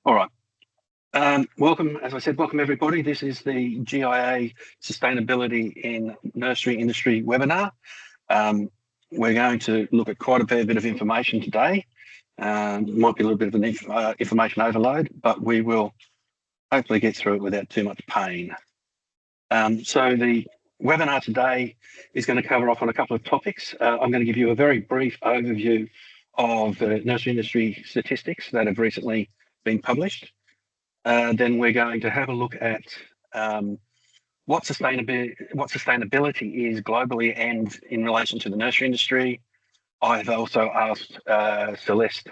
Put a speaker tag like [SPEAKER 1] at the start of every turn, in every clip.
[SPEAKER 1] All right. Welcome, as I said, welcome everybody. This is the GIA Sustainability in Nursery Industry webinar. Um, we're going to look at quite a fair bit of information today. Might be a little bit of an information overload, but we will hopefully get through it without too much pain. So the webinar today is going to cover off on a couple of topics. I'm going to give you a very brief overview of nursery industry statistics that have recently been published. Then we're going to have a look at what sustainability is globally and in relation to the nursery industry. I've also asked Celeste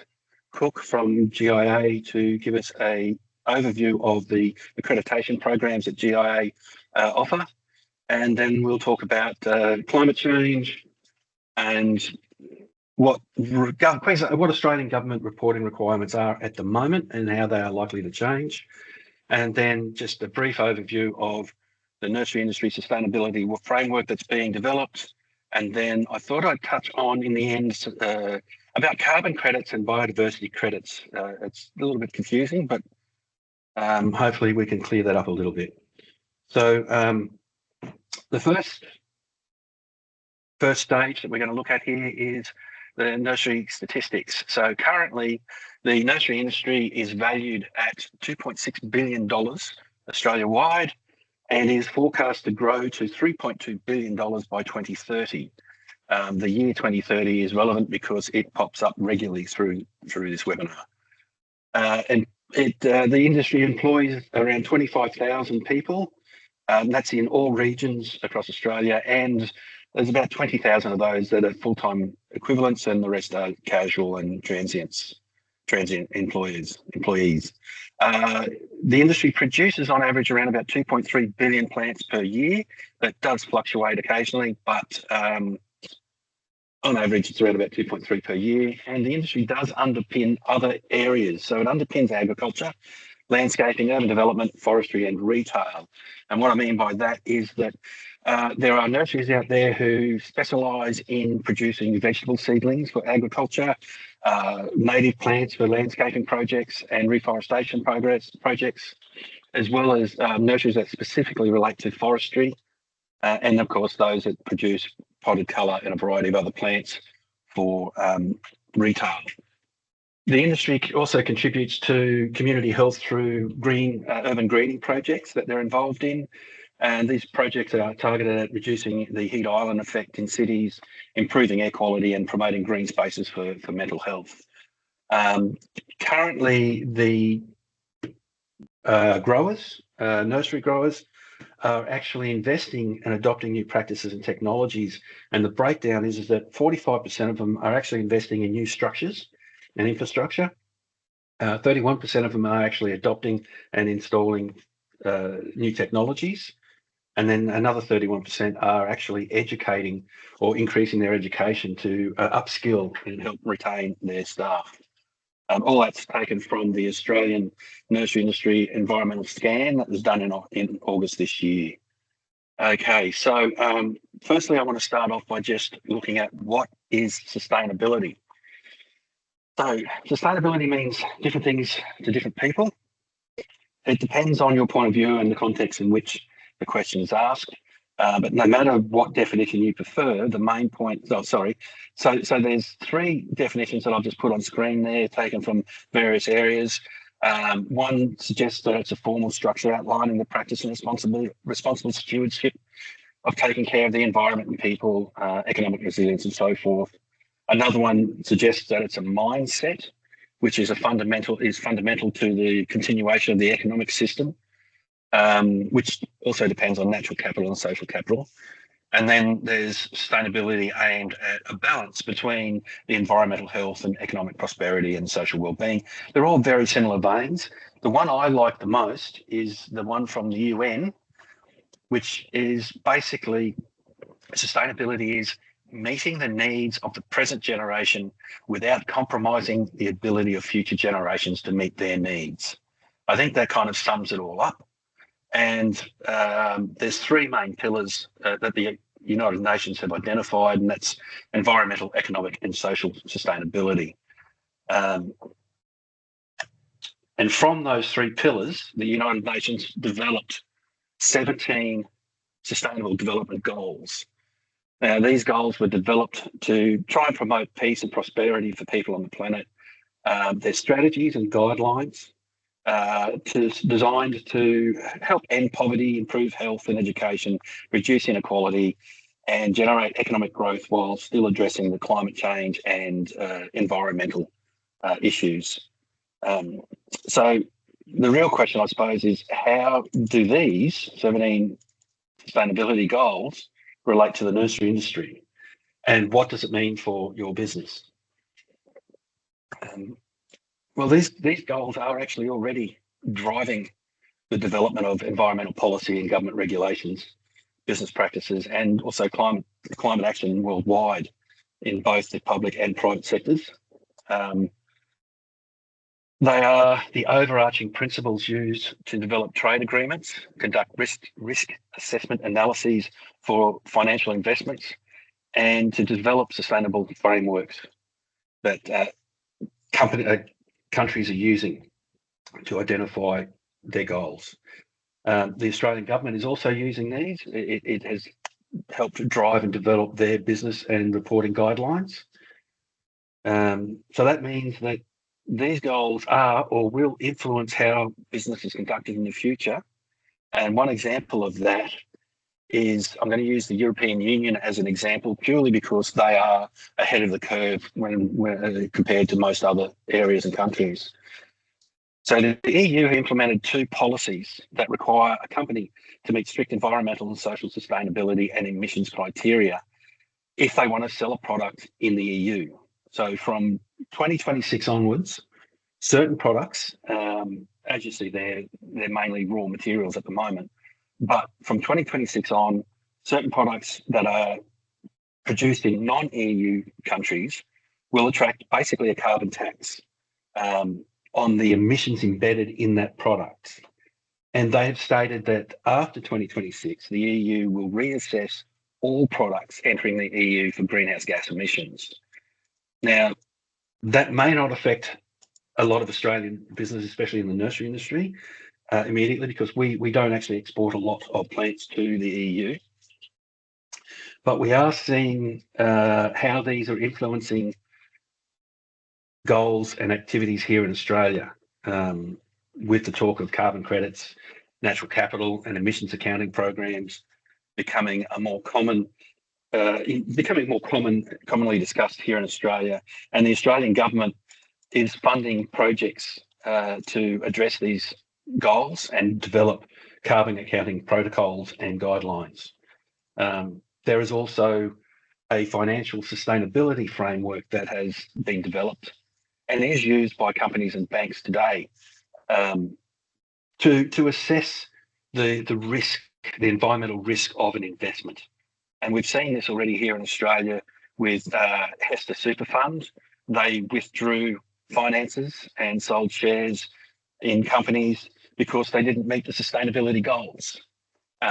[SPEAKER 1] Cook from GIA to give us an overview of the accreditation programs that GIA offer. And then we'll talk about climate change and what Australian government reporting requirements are at the moment and how they are likely to change. And then just a brief overview of the nursery industry sustainability framework that's being developed. And then I thought I'd touch on in the end about carbon credits and biodiversity credits. It's a little bit confusing, but hopefully we can clear that up a little bit. So the first stage that we're going to look at here is the nursery statistics. So currently, the nursery industry is valued at $2.6 billion Australia-wide and is forecast to grow to $3.2 billion by 2030. The year 2030 is relevant because it pops up regularly through this webinar. The industry employs around 25,000 people. That's in all regions across Australia, and there's about 20,000 of those that are full-time equivalents, and the rest are casual and transient employees. The industry produces on average around about 2.3 billion plants per year. That does fluctuate occasionally, but on average it's around about 2.3 per year. And the industry does underpin other areas. So it underpins agriculture, landscaping, urban development, forestry and retail. And what I mean by that is that there are nurseries out there who specialise in producing vegetable seedlings for agriculture, native plants for landscaping projects and reforestation projects, as well as nurseries that specifically relate to forestry, and of course those that produce potted colour and a variety of other plants for retail. The industry also contributes to community health through urban greening projects that they're involved in. And these projects are targeted at reducing the heat island effect in cities, improving air quality and promoting green spaces for mental health. Currently, the nursery growers, are actually investing and adopting new practices and technologies. And the breakdown is that 45% of them are actually investing in new structures and infrastructure. 31% of them are actually adopting and installing new technologies. And then another 31% are actually educating or increasing their education to upskill and help retain their staff. All that's taken from the Australian Nursery Industry Environmental Scan that was done in August this year. Okay, so firstly, I want to start off by just looking at what is sustainability. So sustainability means different things to different people. It depends on your point of view and the context in which the question is asked. But no matter what definition you prefer, the main point, so there's three definitions that I've just put on screen there, taken from various areas. One suggests that it's a formal structure outlining the practice and responsible stewardship of taking care of the environment and people, economic resilience and so forth. Another one suggests that it's a mindset, which is fundamental to the continuation of the economic system, which also depends on natural capital and social capital. And then there's sustainability aimed at a balance between the environmental health and economic prosperity and social well-being. They're all very similar veins. The one I like the most is the one from the UN, which is basically sustainability is meeting the needs of the present generation without compromising the ability of future generations to meet their needs. I think that kind of sums it all up. And there's three main pillars that the United Nations have identified, and that's environmental, economic and social sustainability. And from those three pillars, the United Nations developed 17 Sustainable Development Goals. Now, these goals were developed to try and promote peace and prosperity for people on the planet. They're strategies and guidelines designed to help end poverty, improve health and education, reduce inequality, and generate economic growth while still addressing the climate change and environmental issues. So the real question, I suppose, is how do these 17 sustainability goals relate to the nursery industry? And what does it mean for your business? Well, these goals are actually already driving the development of environmental policy and government regulations, business practices, and also climate action worldwide in both the public and private sectors. They are the overarching principles used to develop trade agreements, conduct risk assessment analyses for financial investments, and to develop sustainable frameworks that countries are using to identify their goals. The Australian government is also using these. It has helped drive and develop their business and reporting guidelines. So that means that these goals are or will influence how business is conducted in the future. And one example of that is, I'm going to use the European Union as an example purely because they are ahead of the curve when compared to most other areas and countries. So the EU implemented 2 policies that require a company to meet strict environmental and social sustainability and emissions criteria if they want to sell a product in the EU. So from 2026 onwards, certain products, as you see there, they're mainly raw materials at the moment, but from 2026 on, certain products that are produced in non-EU countries will attract basically a carbon tax on the emissions embedded in that product. And they have stated that after 2026, the EU will reassess all products entering the EU for greenhouse gas emissions. Now, that may not affect a lot of Australian business, especially in the nursery industry, immediately, because we don't actually export a lot of plants to the EU. But we are seeing how these are influencing goals and activities here in Australia, with the talk of carbon credits, natural capital and emissions accounting programs becoming a more common, commonly discussed here in Australia. And the Australian government is funding projects to address these goals and develop carbon accounting protocols and guidelines. There is also a financial sustainability framework that has been developed and is used by companies and banks today to assess the risk, the environmental risk of an investment. And we've seen this already here in Australia with Hester Super Fund. They withdrew finances and sold shares in companies because they didn't meet the sustainability goals.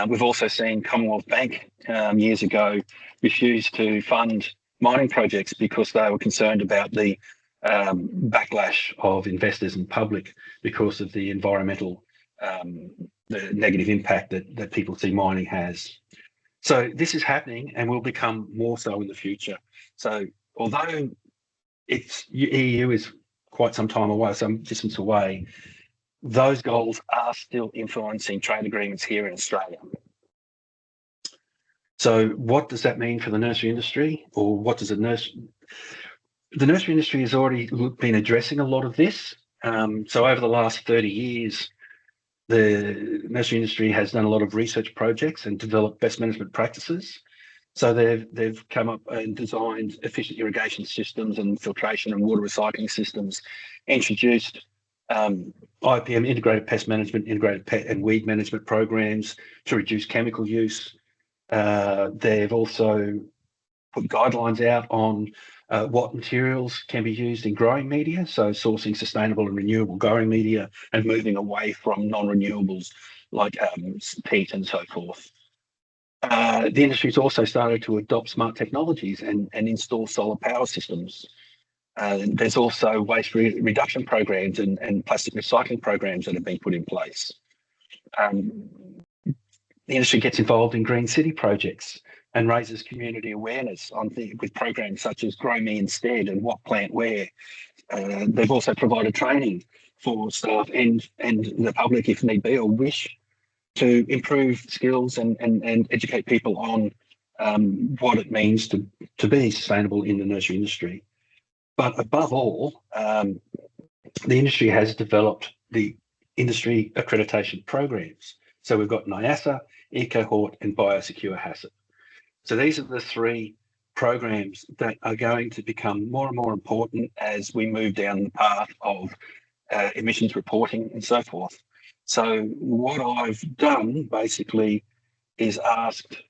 [SPEAKER 1] We've also seen Commonwealth Bank years ago refuse to fund mining projects because they were concerned about the backlash of investors and public because of the environmental, the negative impact that people see mining has. So this is happening and will become more so in the future. So although EU is quite some time away, some distance away, those goals are still influencing trade agreements here in Australia. So what does that mean for the nursery industry, or what does the nursery industry has already been addressing a lot of this. So over the last 30 years, the nursery industry has done a lot of research projects and developed best management practices. So they've come up and designed efficient irrigation systems and filtration and water recycling systems, introduced IPM, integrated pest management, integrated pet and weed management programs to reduce chemical use. They've also put guidelines out on what materials can be used in growing media, so sourcing sustainable and renewable growing media and moving away from non-renewables like peat and so forth. The industry's also started to adopt smart technologies and install solar power systems. There's also waste reduction programs and plastic recycling programs that have been put in place. The industry gets involved in green city projects and raises community awareness with programs such as Grow Me Instead and What Plant Where. They've also provided training for staff and the public, if need be, or wish, to improve skills and educate people on what it means to be sustainable in the nursery industry. But above all, the industry has developed the industry accreditation programs. So we've got NIASA, EcoHort, and Biosecure HACCP. So these are the three programs that are going to become more and more important as we move down the path of emissions reporting and so forth. So what I've done basically is asked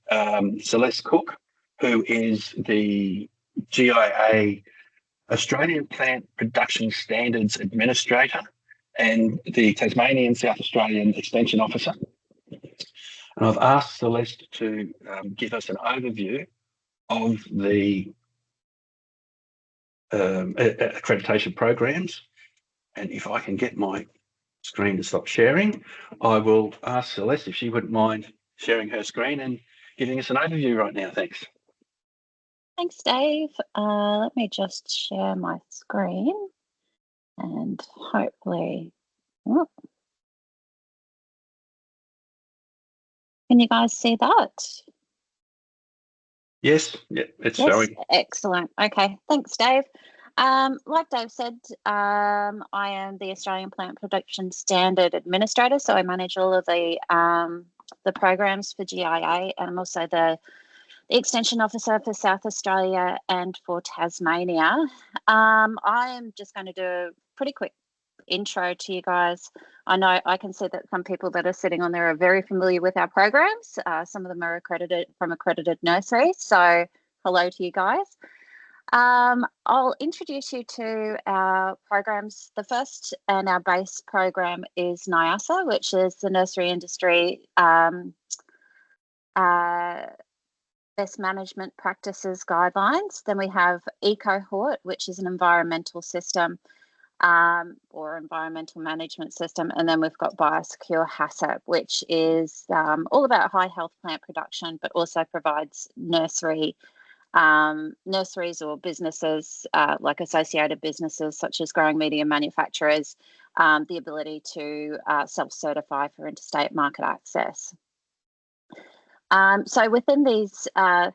[SPEAKER 1] Celeste Cook, who is the GIA Australian Plant Production Standards Administrator and the Tasmanian South Australian Extension Officer. And I've asked Celeste to give us an overview of the accreditation programs. And if I can get my screen to stop sharing, I will ask Celeste if she wouldn't mind sharing her screen and giving us an overview right now. Thanks.
[SPEAKER 2] Thanks, Dave. Let me just share my screen and hopefully, can you guys see that?
[SPEAKER 1] Yes, yeah, it's showing.
[SPEAKER 2] Excellent. Okay, thanks, Dave. Like Dave said, I am the Australian Plant Production Standard Administrator, so I manage all of the programs for GIA, and I'm also the Extension Officer for South Australia and for Tasmania. I am just going to do a pretty quick intro to you guys. I know I can see that some people that are sitting on there are very familiar with our programs. Some of them are accredited from accredited nurseries, so hello to you guys. I'll introduce you to our programs. The first and our base program is NIASA, which is the Nursery Industry Best Management Practices Guidelines. Then we have EcoHort, which is an environmental system or environmental management system. And then we've got Biosecure HACCP, which is all about high health plant production, but also provides nurseries or businesses, like associated businesses such as growing media manufacturers, the ability to self-certify for interstate market access. So within these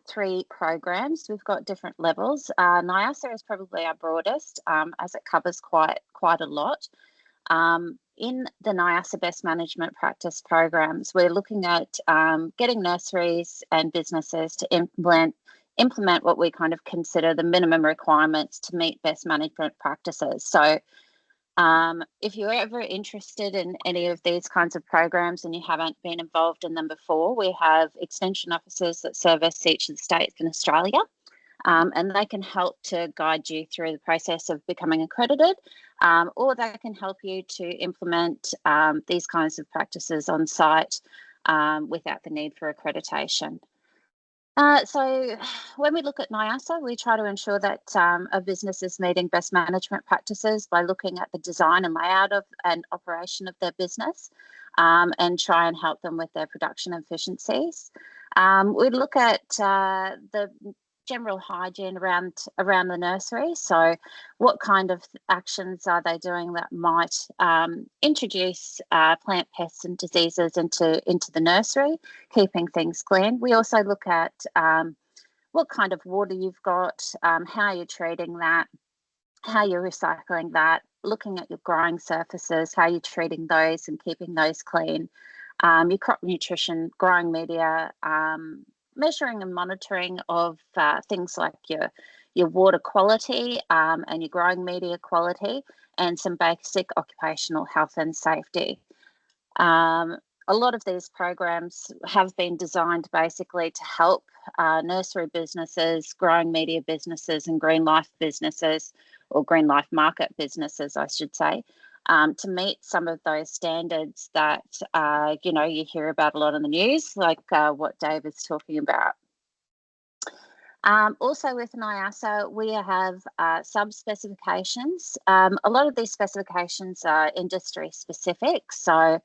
[SPEAKER 2] three programs, we've got different levels. NIASA is probably our broadest, as it covers quite a lot. In the NIASA Best Management Practice programs, we're looking at getting nurseries and businesses to implement what we kind of consider the minimum requirements to meet best management practices. So if you're ever interested in any of these kinds of programs and you haven't been involved in them before, we have extension officers that service each of the states in Australia, and they can help to guide you through the process of becoming accredited, or they can help you to implement these kinds of practices on site without the need for accreditation. So when we look at NIASA, we try to ensure that a business is meeting best management practices by looking at the design and layout of and operation of their business, and try and help them with their production efficiencies. We look at the general hygiene around the nursery. So what kind of actions are they doing that might introduce plant pests and diseases into the nursery, keeping things clean. We also look at what kind of water you've got, how you're treating that, how you're recycling that, looking at your growing surfaces, how you're treating those and keeping those clean, your crop nutrition, growing media, measuring and monitoring of things like your water quality and your growing media quality, and some basic occupational health and safety. A lot of these programs have been designed basically to help nursery businesses, growing media businesses and green life businesses, or green life market businesses, I should say, to meet some of those standards that, you hear about a lot in the news, like what Dave is talking about. Also with NIASA, we have sub-specifications. A lot of these specifications are industry specific. So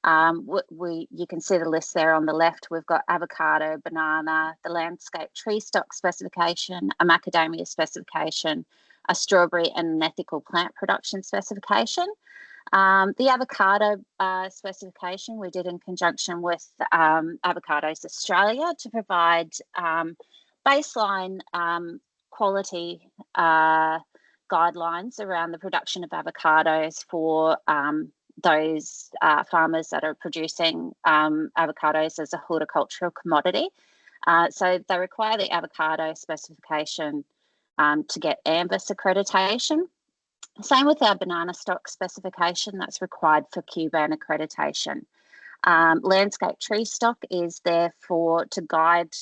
[SPEAKER 2] you can see the list there on the left. We've got avocado, banana, the landscape tree stock specification, a macadamia specification, a strawberry, and an ethical plant production specification. The avocado specification we did in conjunction with Avocados Australia to provide baseline quality guidelines around the production of avocados for those farmers that are producing avocados as a horticultural commodity. So they require the avocado specification to get ANVIS accreditation. Same with our banana stock specification that's required for QBAN accreditation. Landscape tree stock is there to guide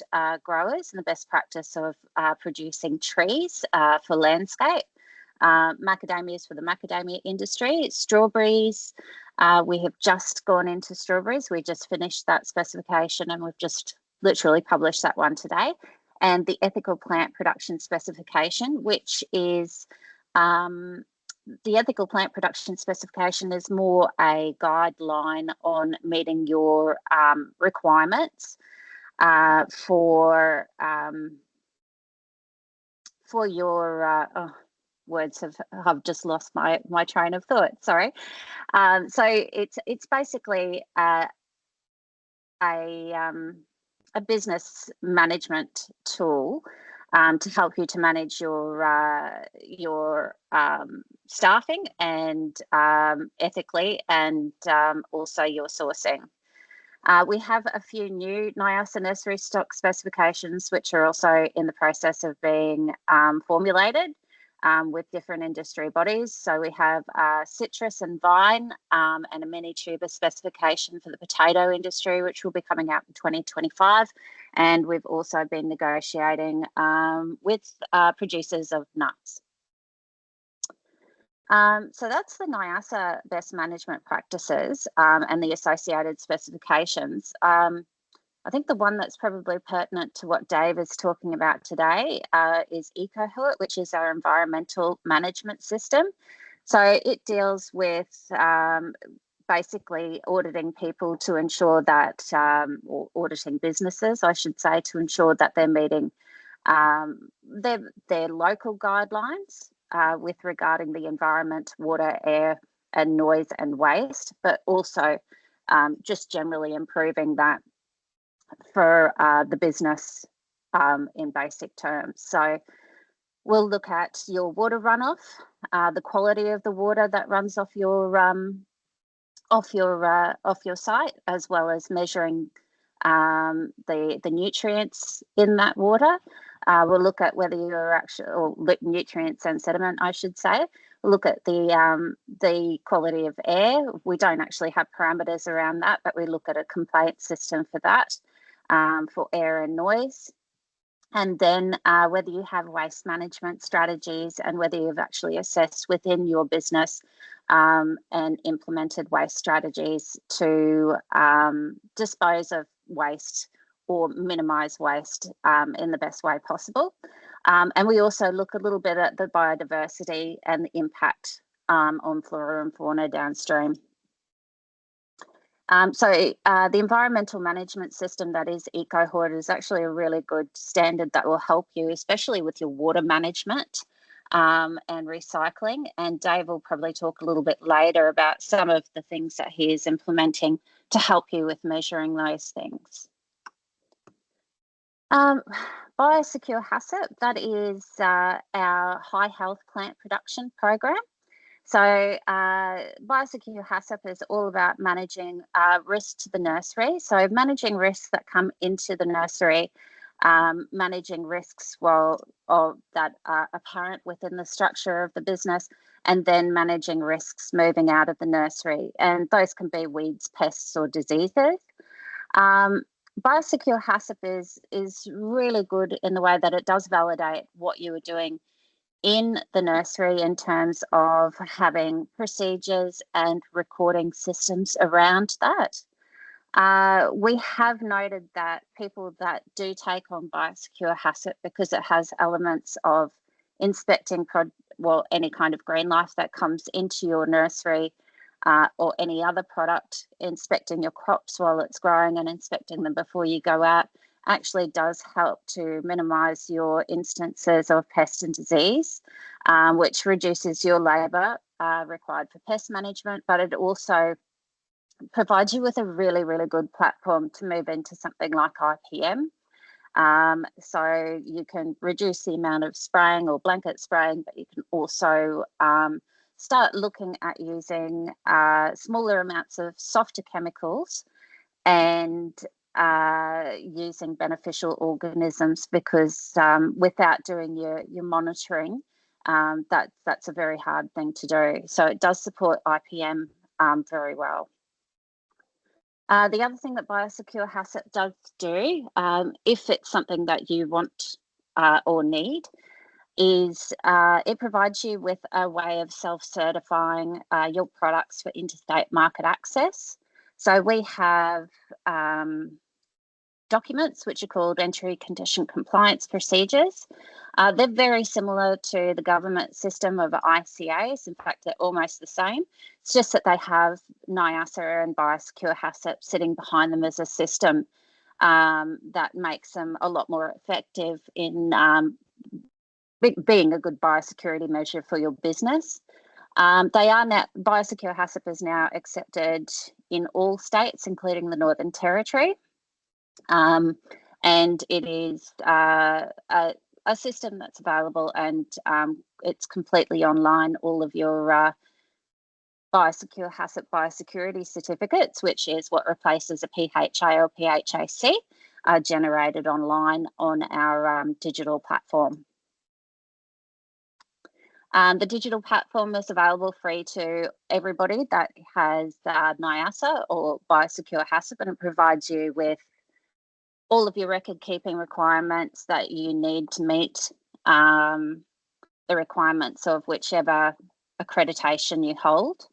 [SPEAKER 2] growers in the best practice of producing trees for landscape. Macadamias for the macadamia industry. Strawberries, we have just gone into strawberries. We just finished that specification and we've just literally published that one today. And the ethical plant production specification, which is the ethical plant production specification is more a guideline on meeting your requirements for your words have just lost my train of thought. Sorry. So it's basically a business management tool to help you to manage your staffing and ethically, and also your sourcing. We have a few new NIASA nursery stock specifications, which are also in the process of being formulated with different industry bodies. So we have citrus and vine and a mini tuber specification for the potato industry, which will be coming out in 2025. And we've also been negotiating with producers of nuts. So that's the NIASA best management practices and the associated specifications. I think the one that's probably pertinent to what Dave is talking about today is EcoHurt, which is our environmental management system. So it deals with basically auditing people to ensure that, or auditing businesses, I should say, to ensure that they're meeting their local guidelines with regarding the environment, water, air, and noise and waste, but also just generally improving that for the business in basic terms. So we'll look at your water runoff, the quality of the water that runs off your site, as well as measuring the nutrients in that water. We'll look at whether you're actually, or nutrients and sediment, I should say. We'll look at the quality of air. We don't actually have parameters around that, but we look at a complaint system for that, for air and noise. And then whether you have waste management strategies and whether you've actually assessed within your business and implemented waste strategies to dispose of waste or minimise waste in the best way possible. And we also look a little bit at the biodiversity and the impact on flora and fauna downstream. So the environmental management system that is EcoHort is actually a really good standard that will help you, especially with your water management and recycling. And Dave will probably talk a little bit later about some of the things that he is implementing to help you with measuring those things. Biosecure HACCP, that is our high health plant production program. So Biosecure HACCP is all about managing risk to the nursery. So managing risks that come into the nursery, managing risks that are apparent within the structure of the business, and then managing risks moving out of the nursery. And those can be weeds, pests, or diseases. Biosecure HACCP is really good in the way that it does validate what you are doing in the nursery in terms of having procedures and recording systems around that. We have noted that people that do take on biosecure HACCP, because it has elements of inspecting any kind of green life that comes into your nursery, or any other product, inspecting your crops while it's growing and inspecting them before you go out, actually does help to minimise your instances of pest and disease, which reduces your labour required for pest management, but it also provides you with a really, really good platform to move into something like IPM. So you can reduce the amount of spraying or blanket spraying, but you can also start looking at using smaller amounts of softer chemicals and using beneficial organisms, because without doing your monitoring, that's a very hard thing to do. So it does support IPM very well. The other thing that Biosecure HACCP does do, if it's something that you want or need, is it provides you with a way of self-certifying your products for interstate market access. So we have documents which are called entry condition compliance procedures. They're very similar to the government system of ICAs. In fact, they're almost the same. It's just that they have NIASA and Biosecure HACCP sitting behind them as a system that makes them a lot more effective in being a good biosecurity measure for your business. Biosecure HACCP is now accepted in all states, including the Northern Territory. And it is a system that's available, and it's completely online. All of your Biosecure HACCP biosecurity certificates, which is what replaces a PHA or PHAC, are generated online on our digital platform. The digital platform is available free to everybody that has NIASA or Biosecure HACCP, and it provides you with all of your record keeping requirements that you need to meet the requirements of whichever accreditation you hold.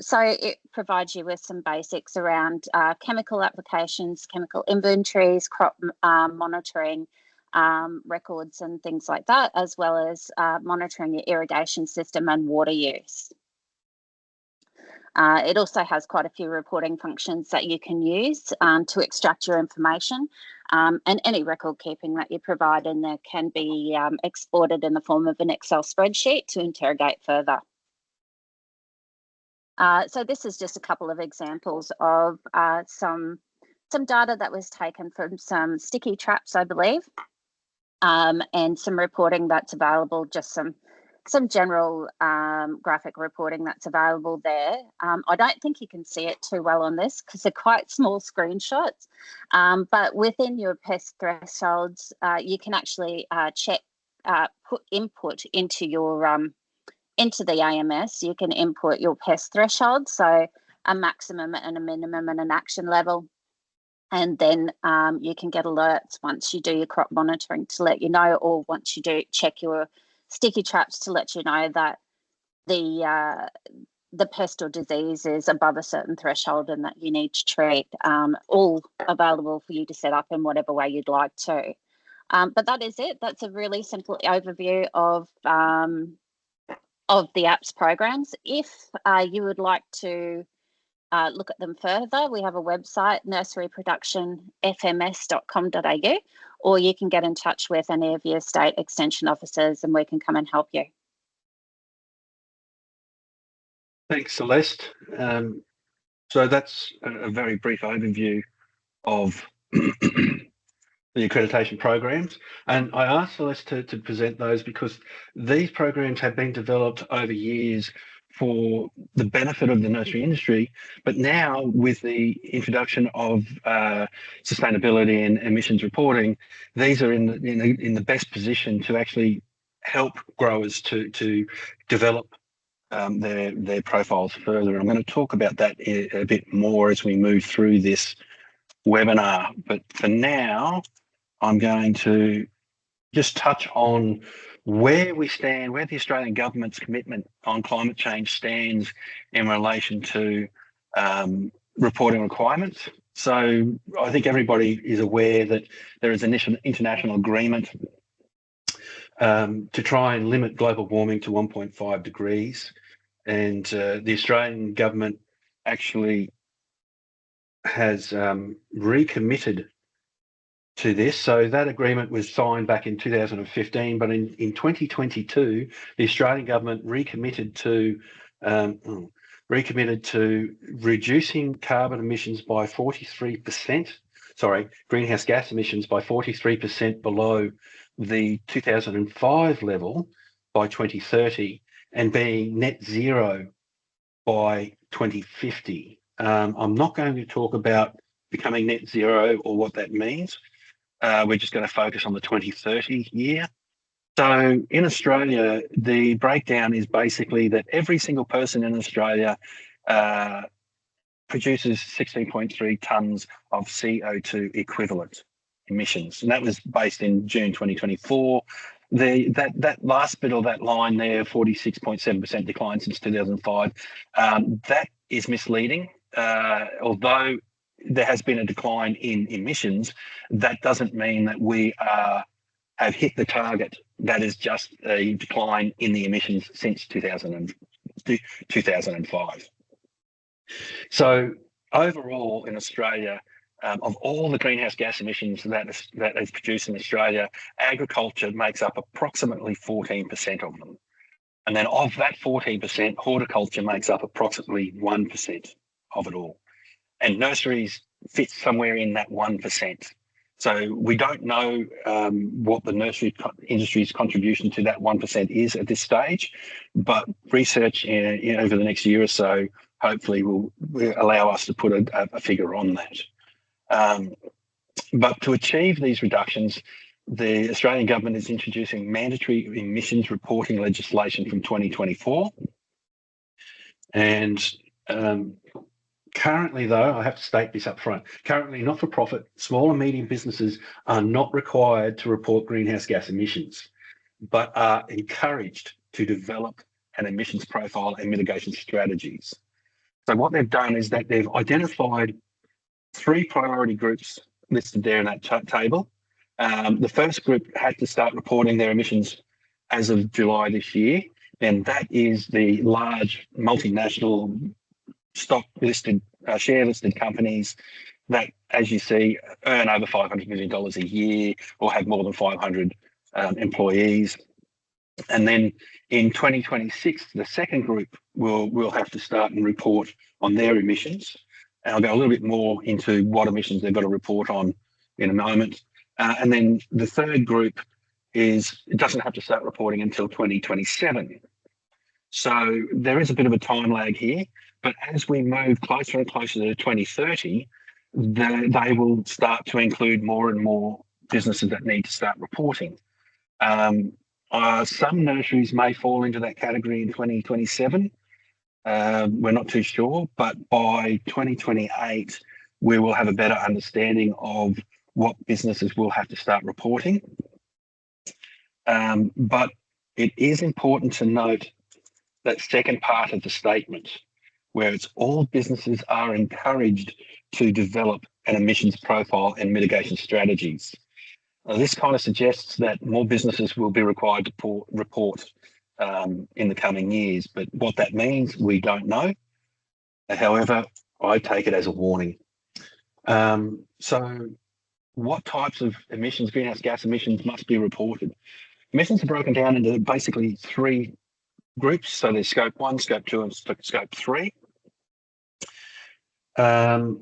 [SPEAKER 2] So it provides you with some basics around chemical applications, chemical inventories, crop monitoring records and things like that, as well as monitoring your irrigation system and water use. It also has quite a few reporting functions that you can use to extract your information, and any record keeping that you provide in there can be exported in the form of an Excel spreadsheet to interrogate further. So this is just a couple of examples of some data that was taken from some sticky traps, I believe, and some reporting that's available, just some general graphic reporting that's available there. I don't think you can see it too well on this because they're quite small screenshots, but within your pest thresholds, you can actually put input into your into the AMS. You can input your pest threshold, so a maximum and a minimum and an action level. And then you can get alerts once you do your crop monitoring to let you know, or once you do check your sticky traps to let you know that the pest or disease is above a certain threshold and that you need to treat. All available for you to set up in whatever way you'd like to. But that is it. That's a really simple overview of the apps programs. If you would like to look at them further, we have a website, nurseryproductionfms.com.au, or you can get in touch with any of your state extension officers and we can come and help you.
[SPEAKER 1] Thanks, Celeste. So that's a very brief overview of the accreditation programs. And I asked Celeste to present those because these programs have been developed over years for the benefit of the nursery industry, but now with the introduction of sustainability and emissions reporting, these are in the best position to actually help growers to develop their profiles further. I'm going to talk about that a bit more as we move through this webinar, but for now, I'm going to just touch on where we stand, where the Australian government's commitment on climate change stands in relation to reporting requirements. So I think everybody is aware that there is an international agreement to try and limit global warming to 1.5 degrees. And the Australian government actually has recommitted to this. So that agreement was signed back in 2015, but in 2022, the Australian government recommitted to reducing carbon emissions by 43%. Sorry, greenhouse gas emissions by 43% below the 2005 level by 2030, and being net zero by 2050. I'm not going to talk about becoming net zero or what that means. We're just going to focus on the 2030 year. So in Australia, the breakdown is basically that every single person in Australia produces 16.3 tonnes of CO2 equivalent emissions. And that was based in June 2024. That last bit of that line there, 46.7% decline since 2005, that is misleading. Although there has been a decline in emissions, that doesn't mean that we have hit the target. That is just a decline in the emissions since 2005. So overall in Australia, of all the greenhouse gas emissions that is produced in Australia, agriculture makes up approximately 14% of them. And then of that 14%, horticulture makes up approximately 1% of it all. And nurseries fit somewhere in that 1%. So we don't know what the nursery industry's contribution to that 1% is at this stage, but research over the next year or so hopefully will allow us to put a figure on that. But to achieve these reductions, the Australian government is introducing mandatory emissions reporting legislation from 2024. And currently, though, I have to state this up front, currently not-for-profit, small and medium businesses are not required to report greenhouse gas emissions, but are encouraged to develop an emissions profile and mitigation strategies. So what they've done is that they've identified 3 priority groups listed there in that table. The first group had to start reporting their emissions as of July this year, and that is the large multinational stock listed, share listed companies that, as you see, earn over $500 million a year or have more than 500 employees. And then in 2026, the second group will have to start and report on their emissions. And I'll go a little bit more into what emissions they've got to report on in a moment. And then the third group it doesn't have to start reporting until 2027. So there is a bit of a time lag here, but as we move closer and closer to 2030, they will start to include more and more businesses that need to start reporting. Some nurseries may fall into that category in 2027. We're not too sure, but by 2028, we will have a better understanding of what businesses will have to start reporting. But it is important to note that second part of the statement, where it's all businesses are encouraged to develop an emissions profile and mitigation strategies. This kind of suggests that more businesses will be required to report in the coming years, but what that means, we don't know. However, I take it as a warning. So what types of emissions, greenhouse gas emissions, must be reported? Emissions are broken down into basically 3 groups. So there's scope 1, scope 2, and scope 3. Now,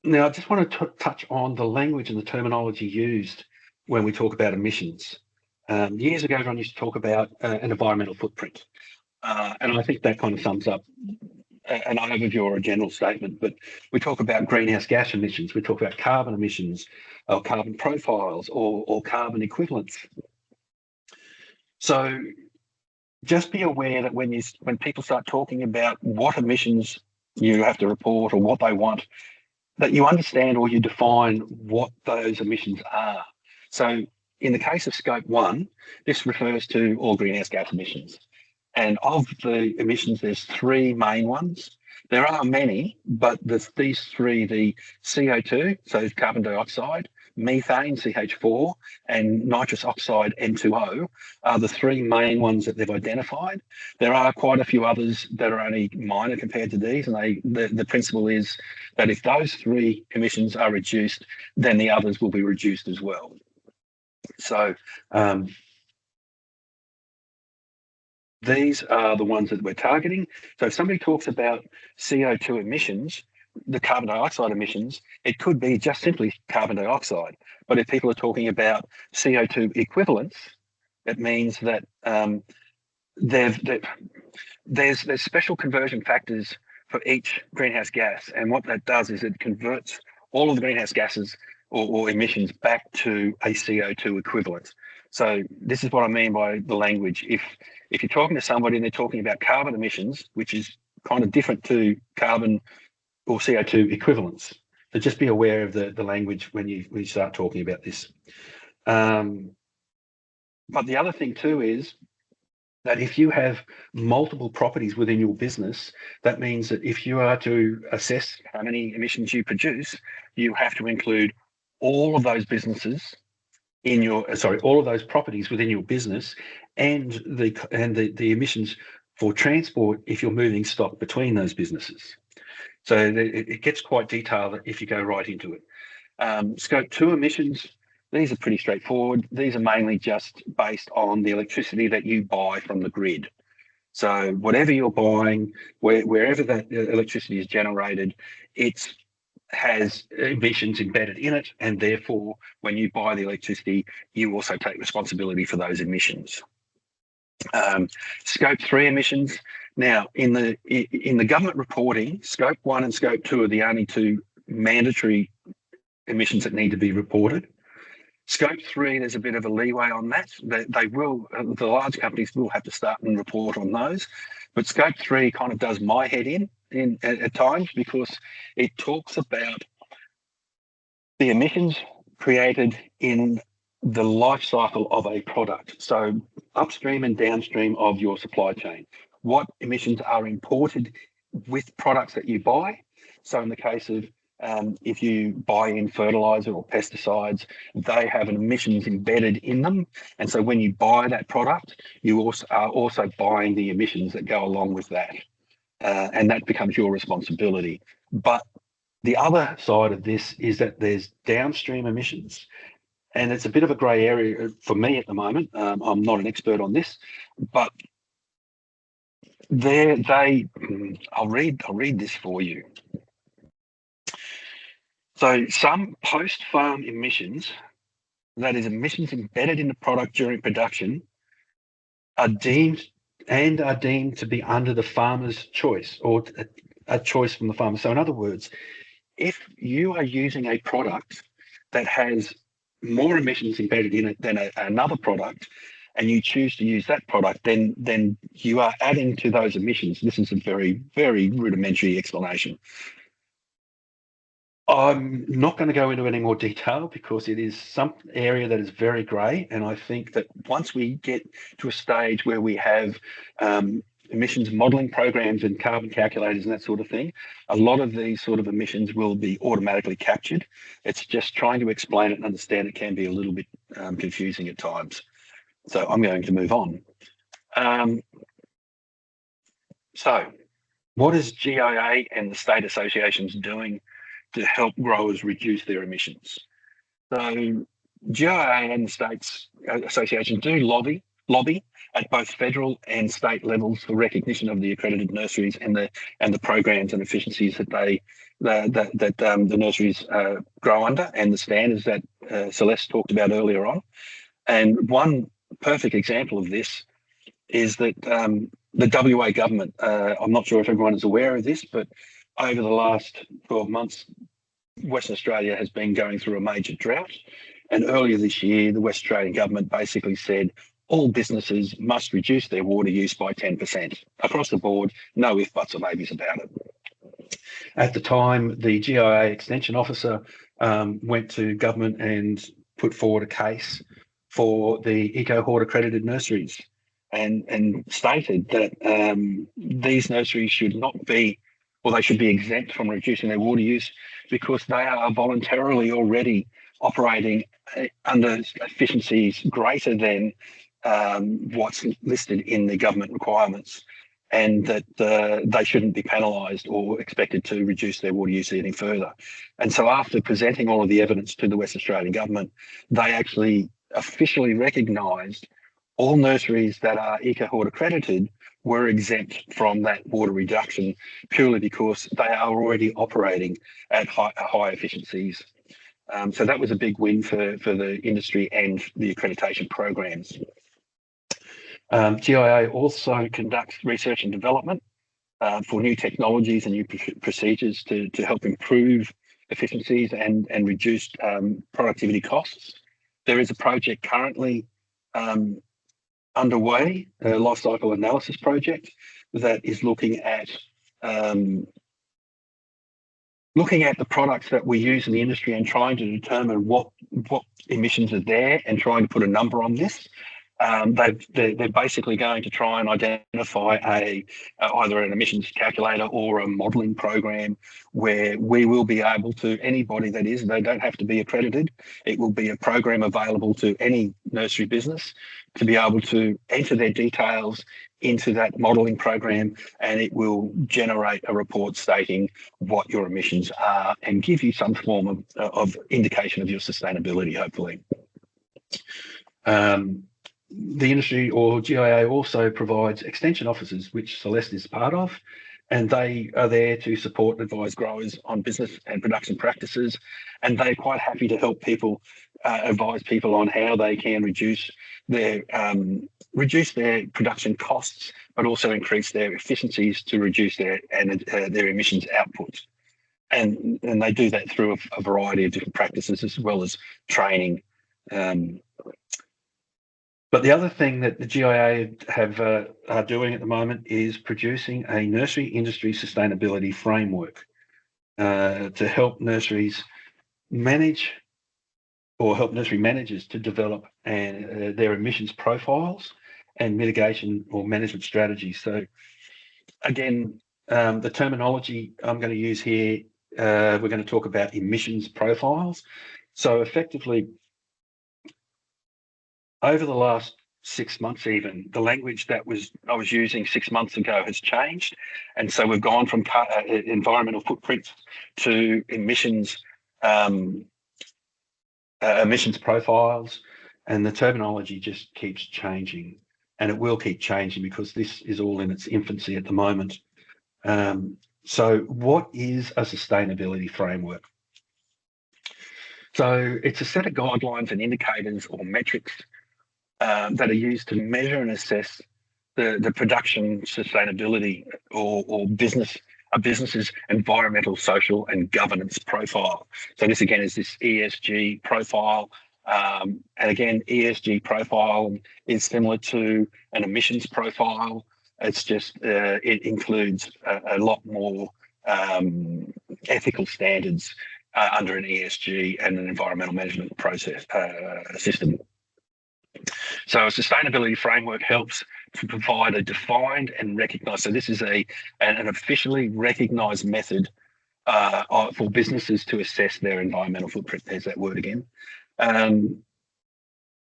[SPEAKER 1] I just want to touch on the language and the terminology used when we talk about emissions. Years ago, everyone used to talk about an environmental footprint. And I think that kind of sums up an overview or a general statement. But we talk about greenhouse gas emissions, we talk about carbon emissions, or carbon profiles, or carbon equivalents. So just be aware that when people start talking about what emissions you have to report or what they want, that you understand or you define what those emissions are. So in the case of scope 1, this refers to all greenhouse gas emissions. And of the emissions, there's three main ones. There are many, but these three, the CO2, so carbon dioxide, methane, CH4, and nitrous oxide, N2O, are the three main ones that they've identified. There are quite a few others that are only minor compared to these, and the principle is that if those three emissions are reduced, then the others will be reduced as well. So these are the ones that we're targeting. So if somebody talks about CO2 emissions, the carbon dioxide emissions, it could be just simply carbon dioxide. But if people are talking about CO2 equivalents, it means that there's special conversion factors for each greenhouse gas. And what that does is it converts all of the greenhouse gases or emissions back to a CO2 equivalent. So this is what I mean by the language. If you're talking to somebody and they're talking about carbon emissions, which is kind of different to carbon or CO2 equivalents, so just be aware of the language when you start talking about this. But the other thing too is that if you have multiple properties within your business, that means that if you are to assess how many emissions you produce, you have to include all of those businesses in your all of those properties within your business, and the emissions for transport if you're moving stock between those businesses. So it gets quite detailed if you go right into it. Scope 2 emissions, these are pretty straightforward. These are mainly just based on the electricity that you buy from the grid. So whatever you're buying, wherever that electricity is generated, it has emissions embedded in it, and therefore when you buy the electricity, you also take responsibility for those emissions. Scope 3 emissions. Now, in the government reporting, Scope 1 and Scope 2 are the only two mandatory emissions that need to be reported. Scope 3, there's a bit of a leeway on that. The large companies will have to start and report on those. But Scope 3 kind of does my head in at times, because it talks about the emissions created in the life cycle of a product. So upstream and downstream of your supply chain. What emissions are imported with products that you buy? So in the case of if you buy in fertilizer or pesticides, they have an emissions embedded in them. And so when you buy that product, you are also buying the emissions that go along with that. And that becomes your responsibility. But the other side of this is that there's downstream emissions. And it's a bit of a grey area for me at the moment. I'm not an expert on this, but I'll read this for you. So some post-farm emissions, that is emissions embedded in the product during production, are deemed to be under the farmer's choice, or a choice from the farmer. So in other words, if you are using a product that has more emissions embedded in it than another product, and you choose to use that product, then you are adding to those emissions. This is a very, very rudimentary explanation. I'm not going to go into any more detail because it is some area that is very grey, and I think that once we get to a stage where we have emissions modelling programs and carbon calculators and that sort of thing, a lot of these sort of emissions will be automatically captured. It's just trying to explain it and understand it can be a little bit confusing at times. So I'm going to move on. So what is GIA and the state associations doing to help growers reduce their emissions? So GIA and the states associations do lobby at both federal and state levels for recognition of the accredited nurseries and the programs and efficiencies that the nurseries grow under, and the standards that Celeste talked about earlier on. And one perfect example of this is that the WA government, I'm not sure if everyone is aware of this, but over the last 12 months, Western Australia has been going through a major drought. And earlier this year, the West Australian government basically said all businesses must reduce their water use by 10%. Across the board, no ifs, buts or maybes about it. At the time, the GIA Extension Officer went to government and put forward a case for the EcoHort accredited nurseries. and stated that these nurseries should not be, or they should be exempt from reducing their water use because they are voluntarily already operating under efficiencies greater than what's listed in the government requirements, and that they shouldn't be penalised or expected to reduce their water use any further. And so after presenting all of the evidence to the West Australian government, they actually officially recognised all nurseries that are EcoHort accredited were exempt from that water reduction purely because they are already operating at high efficiencies. So that was a big win for the industry and the accreditation programs. GIA also conducts research and development for new technologies and new procedures to help improve efficiencies and reduce productivity costs. There is a project currently underway, a life cycle analysis project that is looking at the products that we use in the industry and trying to determine what emissions are there and trying to put a number on this. They're basically going to try and identify either an emissions calculator or a modelling program where we will be able to, anybody that is, they don't have to be accredited, it will be a program available to any nursery business to be able to enter their details into that modelling program, and it will generate a report stating what your emissions are and give you some form of indication of your sustainability, hopefully. The industry, or GIA, also provides extension officers, which Celeste is part of, and they are there to support and advise growers on business and production practices, and they're quite happy to help people, advise people on how they can reduce their production costs, but also increase their efficiencies to reduce their emissions output. And they do that through a variety of different practices as well as training. But the other thing that the GIA are doing at the moment is producing a nursery industry sustainability framework to help nurseries manage, or help nursery managers to develop their emissions profiles and mitigation or management strategies. So again, the terminology I'm going to use here, we're going to talk about emissions profiles. So effectively, over the last 6 months, even the language that I was using 6 months ago has changed, and so we've gone from environmental footprints to emissions profiles, and the terminology just keeps changing, and it will keep changing because this is all in its infancy at the moment. So, what is a sustainability framework? So, it's a set of guidelines and indicators or metrics that are used to measure and assess the production sustainability or a business's environmental, social, and governance profile. So this again is this ESG profile, and again ESG profile is similar to an emissions profile. It's just it includes a lot more ethical standards under an ESG and an environmental management process system. So a sustainability framework helps to provide a defined and recognised, so this is an officially recognised method for businesses to assess their environmental footprint. There's that word again.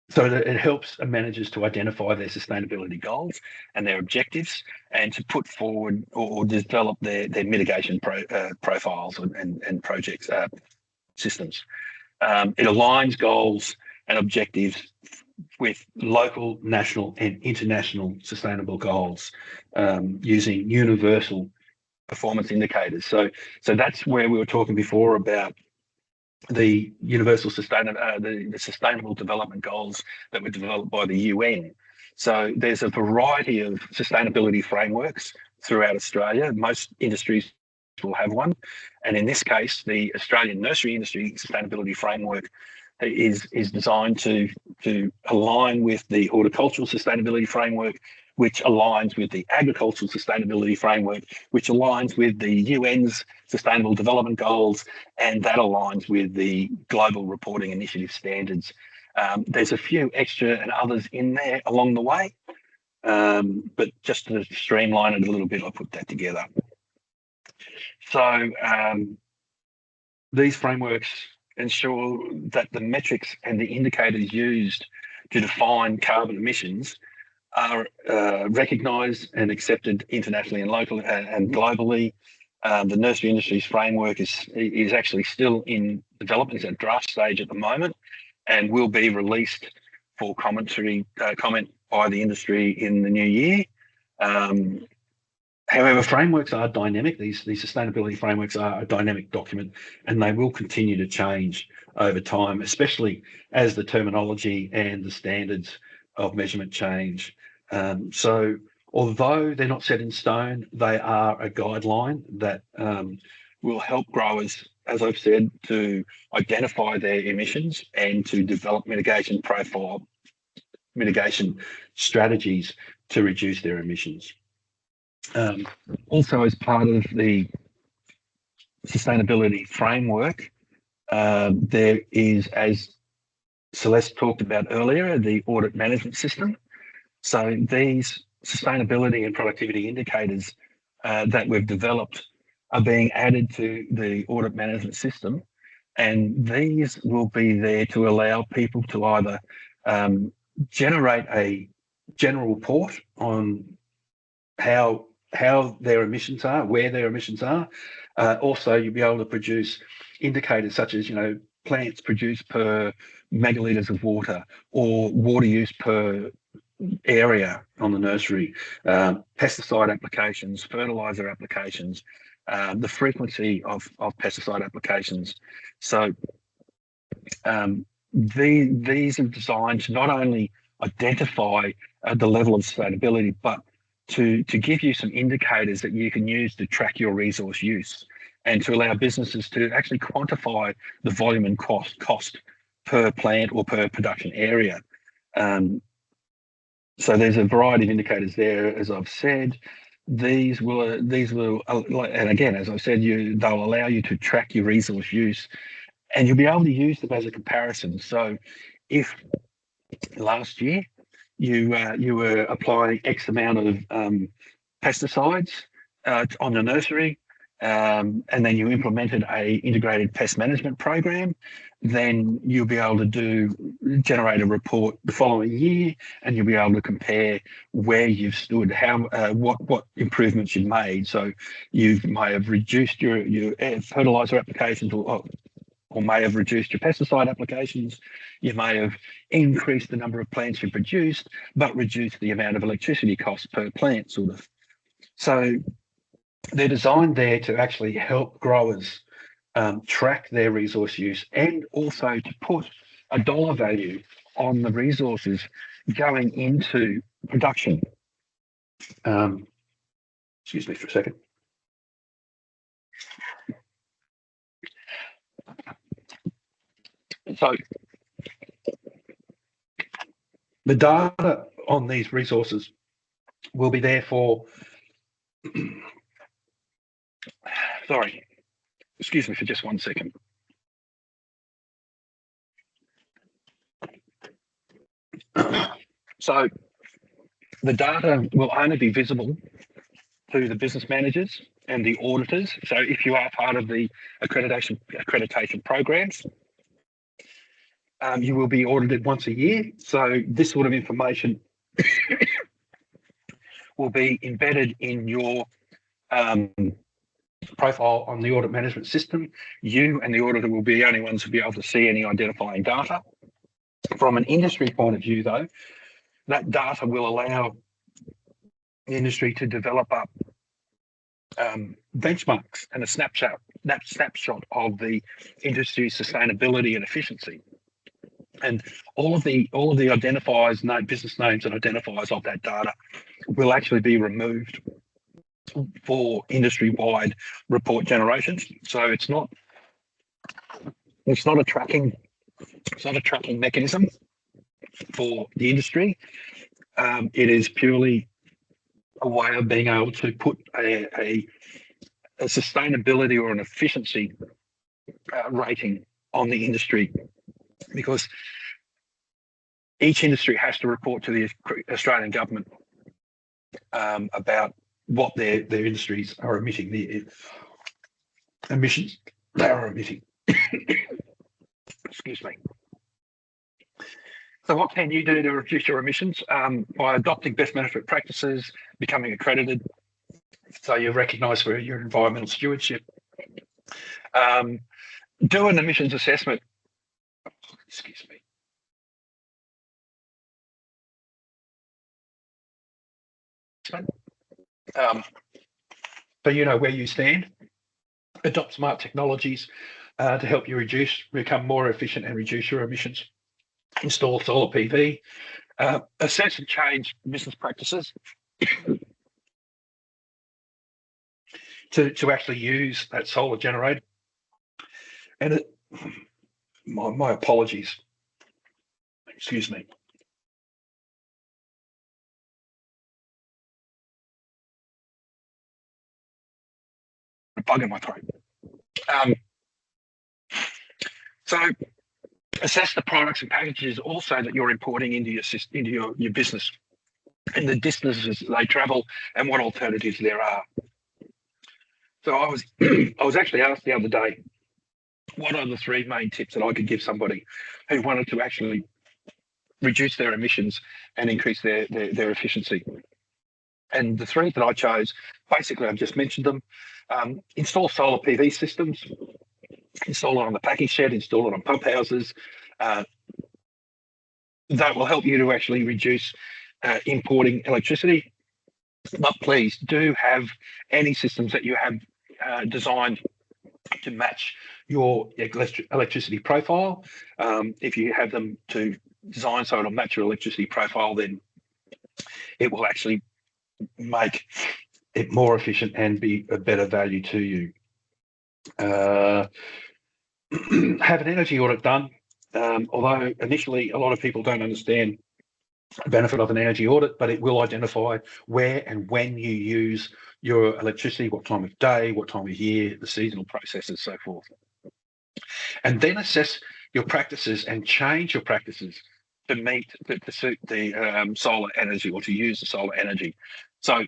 [SPEAKER 1] So that it helps managers to identify their sustainability goals and their objectives, and to put forward or develop their mitigation profiles and projects systems. It aligns goals and objectives with local, national, and international sustainable goals using universal performance indicators. So that's where we were talking before about the universal the sustainable development goals that were developed by the UN. So there's a variety of sustainability frameworks throughout Australia. Most industries will have one, and in this case, the Australian Nursery Industry Sustainability Framework is designed to align with the Horticultural Sustainability Framework, which aligns with the Agricultural Sustainability Framework, which aligns with the UN's Sustainable Development Goals, and that aligns with the Global Reporting Initiative standards. There's a few extra and others in there along the way, but just to streamline it a little bit, I put that together. So these frameworks ensure that the metrics and the indicators used to define carbon emissions are recognised and accepted internationally and locally and globally. The Nursery Industry's framework is actually still in development. It's at draft stage at the moment, and will be released for comment by the industry in the new year. However, frameworks are dynamic. These sustainability frameworks are a dynamic document, and they will continue to change over time, especially as the terminology and the standards of measurement change. So although they're not set in stone, they are a guideline that will help growers, as I've said, to identify their emissions and to develop mitigation strategies to reduce their emissions. Also, as part of the sustainability framework, there is, as Celeste talked about earlier, the audit management system. So these sustainability and productivity indicators that we've developed are being added to the audit management system, and these will be there to allow people to either generate a general report on how their emissions are, where their emissions are. Also, you'll be able to produce indicators such as, plants produced per megalitres of water, or water use per area on the nursery, pesticide applications, fertiliser applications, the frequency of pesticide applications. So these are designed to not only identify the level of sustainability, but to give you some indicators that you can use to track your resource use, and to allow businesses to actually quantify the volume and cost per plant or per production area. So there's a variety of indicators there, as I've said. These will, and again, as I said, they'll allow you to track your resource use, and you'll be able to use them as a comparison. So if last year you were applying X amount of pesticides on the nursery, and then you implemented a integrated pest management program, then you'll be able to generate a report the following year, and you'll be able to compare where you've stood, what improvements you've made. So you may have reduced your fertilizer applications, or may have reduced your pesticide applications. You may have increased the number of plants you produced, but reduced the amount of electricity costs per plant, sort of. So they're designed there to actually help growers track their resource use, and also to put a dollar value on the resources going into production. Excuse me for a second. So the data on these resources will be there for, sorry, excuse me for just 1 second. So the data will only be visible to the business managers and the auditors. So if you are part of the accreditation programs, you will be audited once a year. So this sort of information will be embedded in your profile on the audit management system. You and the auditor will be the only ones who will be able to see any identifying data. From an industry point of view, though, that data will allow the industry to develop up benchmarks and a snapshot of the industry's sustainability and efficiency. And all of the identifiers, business names and identifiers of that data will actually be removed for industry-wide report generations. So it's not a tracking mechanism for the industry. It is purely a way of being able to put a sustainability or an efficiency rating on the industry, because each industry has to report to the Australian government about what their industries are emitting, the emissions they are emitting. Excuse me. So what can you do to reduce your emissions? By adopting best management practices, becoming accredited, so you're recognised for your environmental stewardship. Do an emissions assessment. Excuse me. So you know where you stand. Adopt smart technologies to help you become more efficient and reduce your emissions. Install solar PV. Assess and change business practices to actually use that solar generator. And my apologies. Excuse me. A bug in my throat. So assess the products and packages also that you're importing into your business, and the distances they travel and what alternatives there are. So I was actually asked the other day, what are the 3 main tips that I could give somebody who wanted to actually reduce their emissions and increase their efficiency? And the 3 that I chose, basically I've just mentioned them. Install solar PV systems, install it on the packing shed, install it on pump houses. That will help you to actually reduce importing electricity. But please do have any systems that you have designed to match your electricity profile. If you have them to design so it'll match your electricity profile, then it will actually make it more efficient and be a better value to you. Have an energy audit done. Although initially a lot of people don't understand the benefit of an energy audit, but it will identify where and when you use your electricity, what time of day, what time of year, the seasonal processes, so forth. And then assess your practices and change your practices to meet to suit the solar energy, or to use the solar energy. So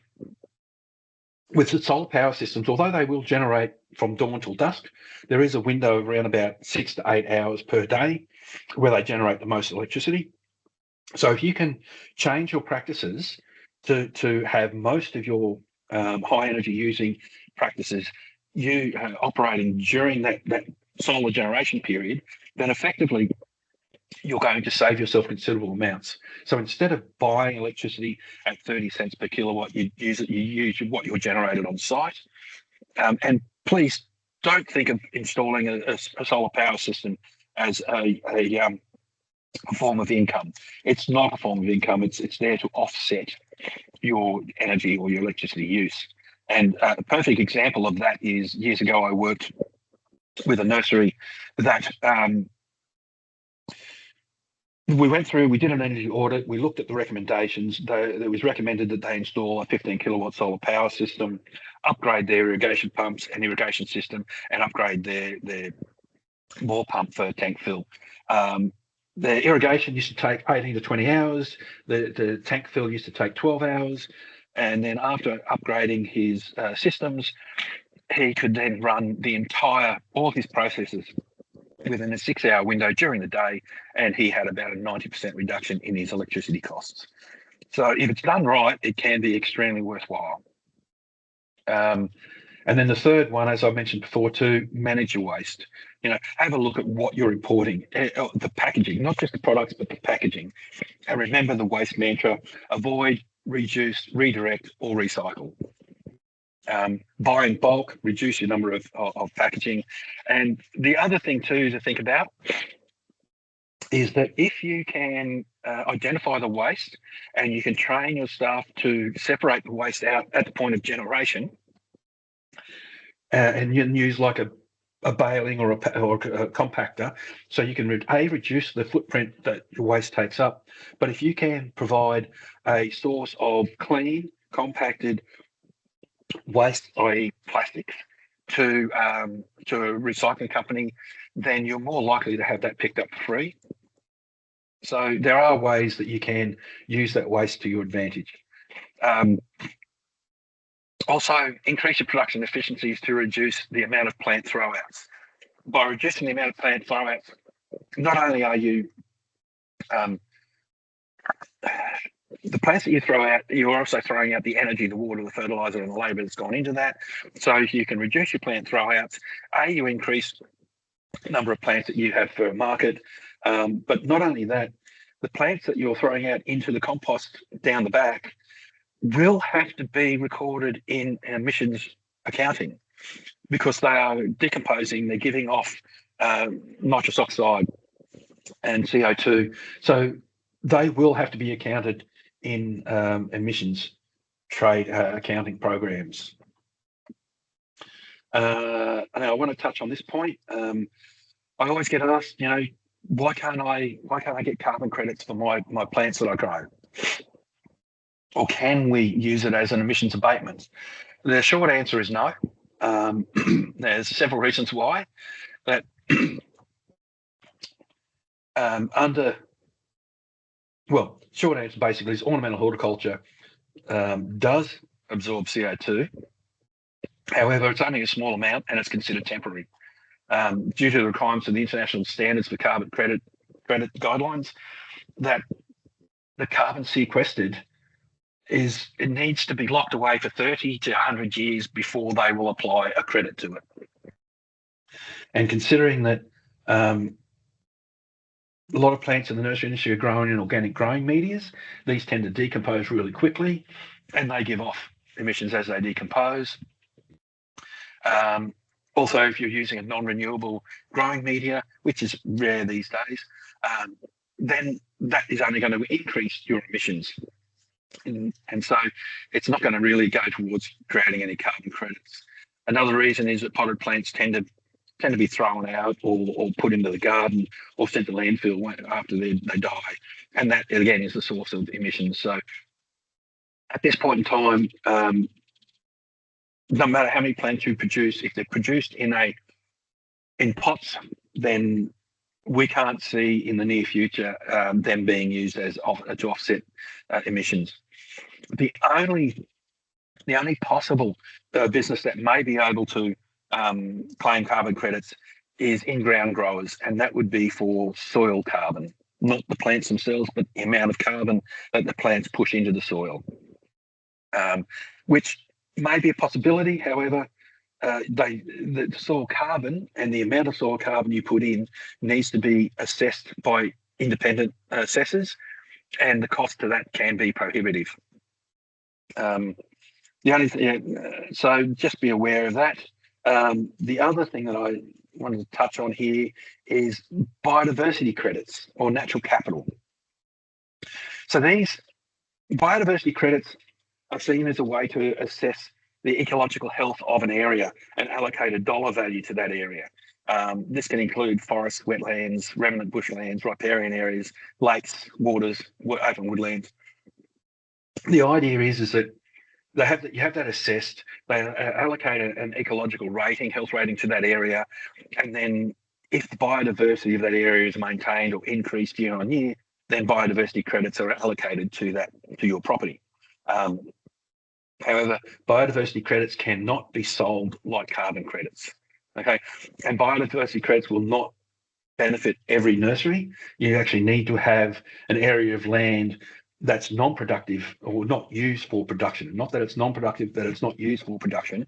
[SPEAKER 1] with the solar power systems, although they will generate from dawn till dusk, there is a window of around about 6 to 8 hours per day where they generate the most electricity. So if you can change your practices to have most of your high energy using practices operating during that solar generation period, then effectively you're going to save yourself considerable amounts. So instead of buying electricity at 30 cents per kilowatt, you use what you're generated on site. And please don't think of installing a solar power system as a form of income. It's not a form of income. It's there to offset your energy or your electricity use. And a perfect example of that is years ago I worked with a nursery that we did an energy audit, we looked at the recommendations. It was recommended that they install a 15 kilowatt solar power system, upgrade their irrigation pumps and irrigation system, and upgrade their bore pump for tank fill. The irrigation used to take 18 to 20 hours. The tank fill used to take 12 hours. And then after upgrading his systems, he could then run all his processes within a 6-hour window during the day, and he had about a 90% reduction in his electricity costs. So if it's done right, it can be extremely worthwhile. And then the third one, as I mentioned before, to manage your waste. Have a look at what you're importing, the packaging, not just the products, but the packaging. And remember the waste mantra: avoid, reduce, redirect, or recycle. Buy in bulk, reduce your number of packaging. And the other thing too to think about is that if you can identify the waste and you can train your staff to separate the waste out at the point of generation, and you can use like a baling or a compactor, so you can reduce the footprint that your waste takes up. But if you can provide a source of clean, compacted waste, i.e. plastics, to a recycling company, then you're more likely to have that picked up for free. So there are ways that you can use that waste to your advantage. Also, increase your production efficiencies to reduce the amount of plant throwouts. By reducing the amount of plant throwouts, not only are you the plants that you throw out, you're also throwing out the energy, the water, the fertilizer, and the labour that's gone into that. So if you can reduce your plant throwouts, you increase the number of plants that you have for a market. But not only that, the plants that you're throwing out into the compost down the back will have to be recorded in emissions accounting because they are decomposing, they're giving off nitrous oxide and CO2. So they will have to be accounted in emissions trade accounting programs. Now I want to touch on this point. I always get asked, why can't I get carbon credits for my plants that I grow? Or can we use it as an emissions abatement? The short answer is no. There's several reasons why. That short answer basically is ornamental horticulture does absorb CO2. However, it's only a small amount and it's considered temporary. Due to the requirements of the international standards for carbon credit guidelines, that the carbon sequestered it needs to be locked away for 30 to 100 years before they will apply a credit to it. And considering that a lot of plants in the nursery industry are grown in organic growing medias, these tend to decompose really quickly and they give off emissions as they decompose. Also, if you're using a non-renewable growing media, which is rare these days, then that is only going to increase your emissions. And so it's not going to really go towards creating any carbon credits. Another reason is that potted plants tend to be thrown out or put into the garden or sent to landfill after they die. And that, again, is the source of emissions. So at this point in time, no matter how many plants you produce, if they're produced in pots, then we can't see in the near future them being used to offset emissions. The only possible business that may be able to claim carbon credits is in-ground growers, and that would be for soil carbon, not the plants themselves, but the amount of carbon that the plants push into the soil, which may be a possibility. However, the soil carbon and the amount of soil carbon you put in needs to be assessed by independent assessors, and the cost of that can be prohibitive. So just be aware of that. The other thing that I wanted to touch on here is biodiversity credits or natural capital. So these biodiversity credits are seen as a way to assess the ecological health of an area and allocate a dollar value to that area. This can include forests, wetlands, remnant bushlands, riparian areas, lakes, waters, open woodlands. The idea is that you have that assessed. They allocate an ecological rating, health rating to that area, and then if the biodiversity of that area is maintained or increased year on year, then biodiversity credits are allocated to your property. However, biodiversity credits cannot be sold like carbon credits. Okay, and biodiversity credits will not benefit every nursery. You actually need to have an area of land that's non-productive or not used for production. Not that it's non-productive, that it's not used for production,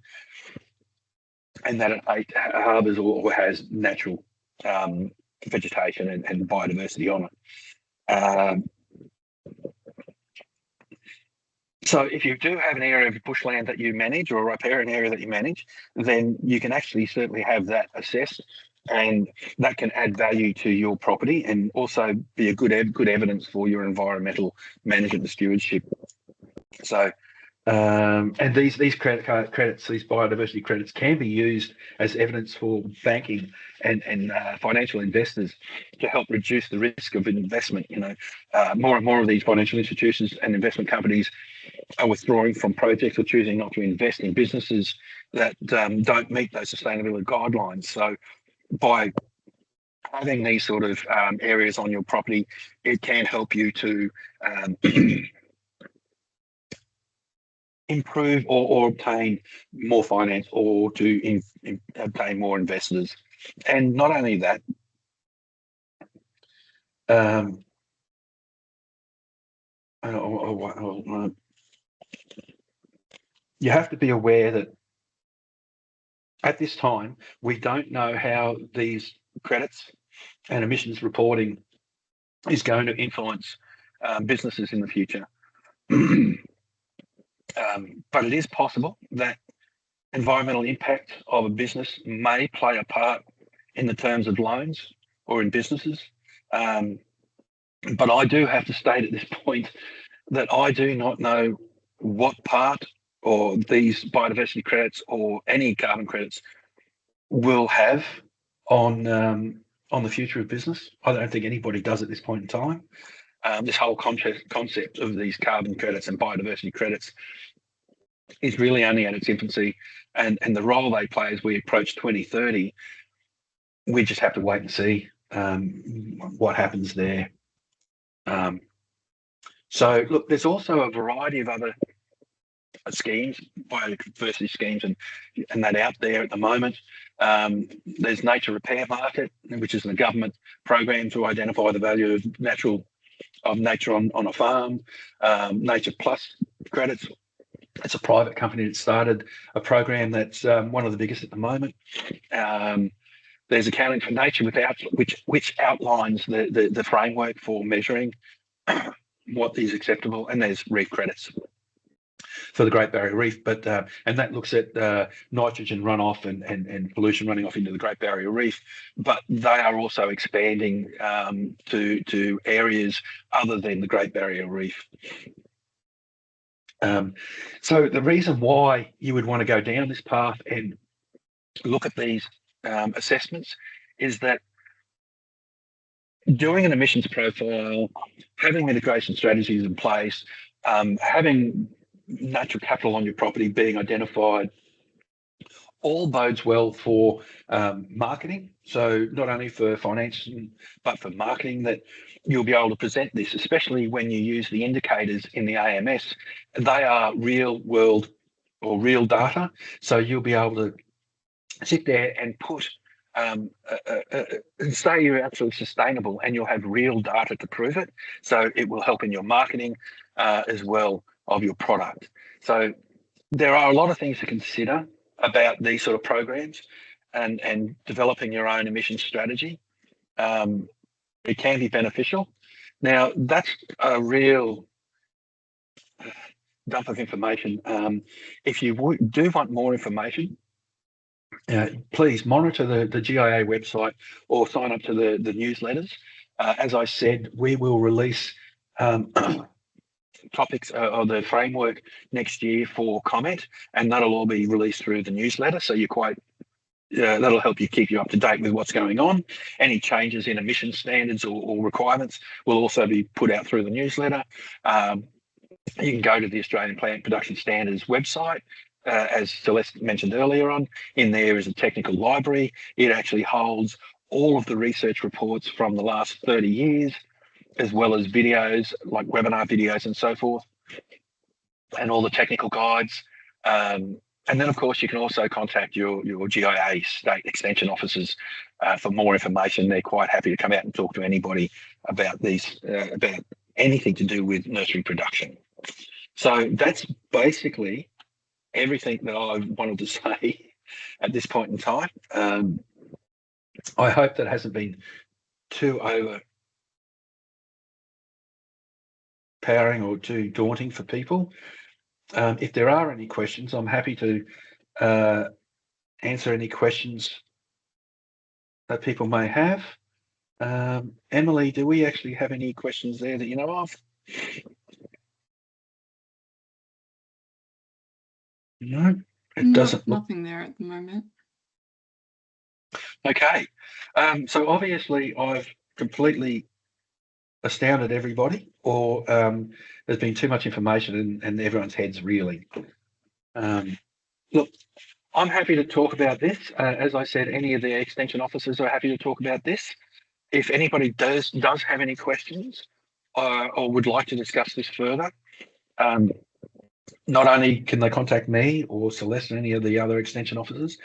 [SPEAKER 1] and that it harbours or has natural vegetation and biodiversity on it. So if you do have an area of bushland that you manage or a riparian area that you manage, then you can actually certainly have that assessed, and that can add value to your property and also be a good evidence for your environmental management and stewardship. So, and these credits, these biodiversity credits, can be used as evidence for banking and financial investors to help reduce the risk of investment. More and more of these financial institutions and investment companies are withdrawing from projects or choosing not to invest in businesses that don't meet those sustainability guidelines. So by having these sort of areas on your property, it can help you to improve or obtain more finance or to obtain more investors. And not only that, you have to be aware that at this time, we don't know how these credits and emissions reporting is going to influence businesses in the future. But it is possible that environmental impact of a business may play a part in the terms of loans or in businesses. But I do have to state at this point that I do not know what part or these biodiversity credits or any carbon credits will have on the future of business. I don't think anybody does at this point in time. This whole concept of these carbon credits and biodiversity credits is really only at its infancy, and the role they play as we approach 2030, we just have to wait and see what happens there. So look, there's also a variety of other schemes, biodiversity schemes, and that out there at the moment. There's Nature Repair Market, which is a government program to identify the value of nature on a farm. Nature Plus credits. It's a private company that started a program that's one of the biggest at the moment. There's Accounting for Nature, which outlines the framework for measuring what is acceptable, and there's reef credits for the Great Barrier Reef, but and that looks at nitrogen runoff and pollution running off into the Great Barrier Reef, but they are also expanding to areas other than the Great Barrier Reef. So the reason why you would want to go down this path and look at these assessments is that doing an emissions profile, having mitigation strategies in place, having natural capital on your property being identified, all bodes well for marketing. So not only for finance, but for marketing, that you'll be able to present this, especially when you use the indicators in the AMS. They are real world or real data. So you'll be able to sit there and put say you're absolutely sustainable, and you'll have real data to prove it. So it will help in your marketing as well of your product. So there are a lot of things to consider about these sort of programs and developing your own emission strategy. It can be beneficial. Now, that's a real dump of information. If you do want more information, please monitor the GIA website or sign up to the newsletters. As I said, we will release topics of the framework next year for comment, and that'll all be released through the newsletter. So that'll help you keep you up to date with what's going on. Any changes in emission standards or requirements will also be put out through the newsletter. You can go to the Australian Plant Production Standards website. As Celeste mentioned earlier on, in there is a technical library. It actually holds all of the research reports from the last 30 years, as well as videos like webinar videos and so forth, and all the technical guides. And then, of course, you can also contact your GIA state extension officers for more information. They're quite happy to come out and talk to anybody about about anything to do with nursery production. So that's basically everything that I wanted to say at this point in time. I hope that hasn't been too overpowering or too daunting for people. If there are any questions, I'm happy to answer any questions that people may have. Emily, do we actually have any questions there that you know of? No, it doesn't.
[SPEAKER 3] Nothing there at the moment.
[SPEAKER 1] Okay, so obviously I've completely astounded everybody, or there's been too much information and everyone's head's reeling. Look, I'm happy to talk about this. As I said, any of the extension officers are happy to talk about this. If anybody does have any questions or would like to discuss this further, not only can they contact me or Celeste or any of the other extension officers,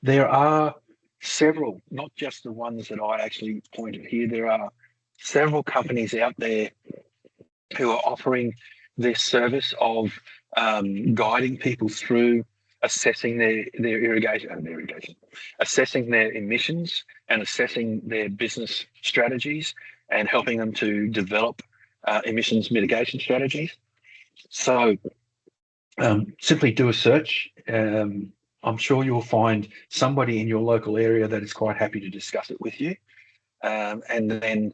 [SPEAKER 1] there are several, not just the ones that I actually pointed here, there are several companies out there who are offering this service of guiding people through assessing their irrigation, assessing their emissions and assessing their business strategies and helping them to develop emissions mitigation strategies. So simply do a search. I'm sure you'll find somebody in your local area that is quite happy to discuss it with you. And then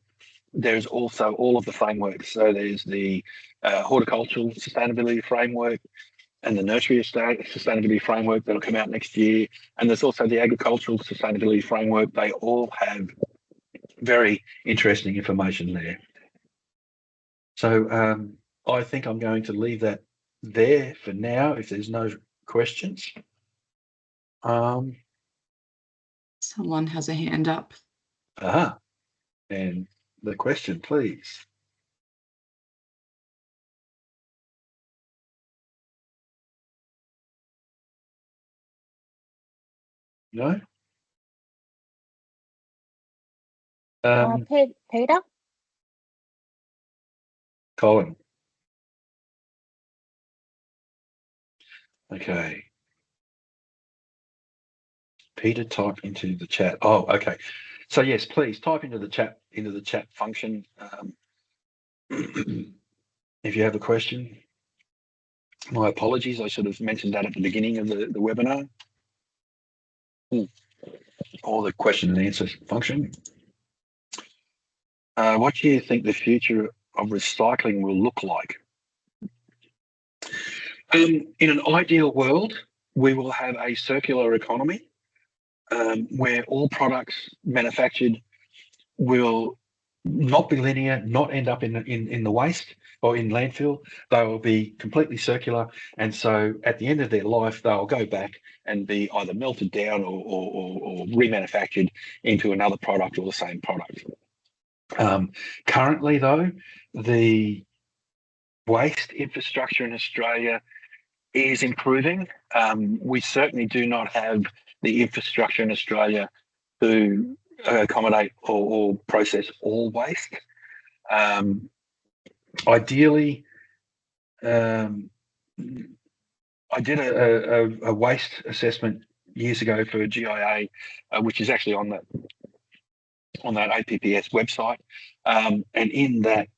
[SPEAKER 1] there's also all of the frameworks. So there's the horticultural sustainability framework and the nursery sustainability framework that'll come out next year. And there's also the agricultural sustainability framework. They all have very interesting information there. So I think I'm going to leave that there for now if there's no questions.
[SPEAKER 3] Someone has a hand up.
[SPEAKER 1] And the question, please. No?
[SPEAKER 2] Peter?
[SPEAKER 1] Colin. Okay. Peter, type into the chat. Oh, okay. So yes, please type into the chat function if you have a question. My apologies, I should have mentioned that at the beginning of the webinar. Or the question and answer function. What do you think the future of recycling will look like? In an ideal world, we will have a circular economy where all products manufactured will not be linear, not end up in the waste or in landfill. They will be completely circular, and so at the end of their life, they'll go back and be either melted down or remanufactured into another product or the same product. Currently, though, the waste infrastructure in Australia is improving. We certainly do not have the infrastructure in Australia to accommodate or process all waste. Ideally, I did a waste assessment years ago for GIA, which is actually on that APPS website, and in that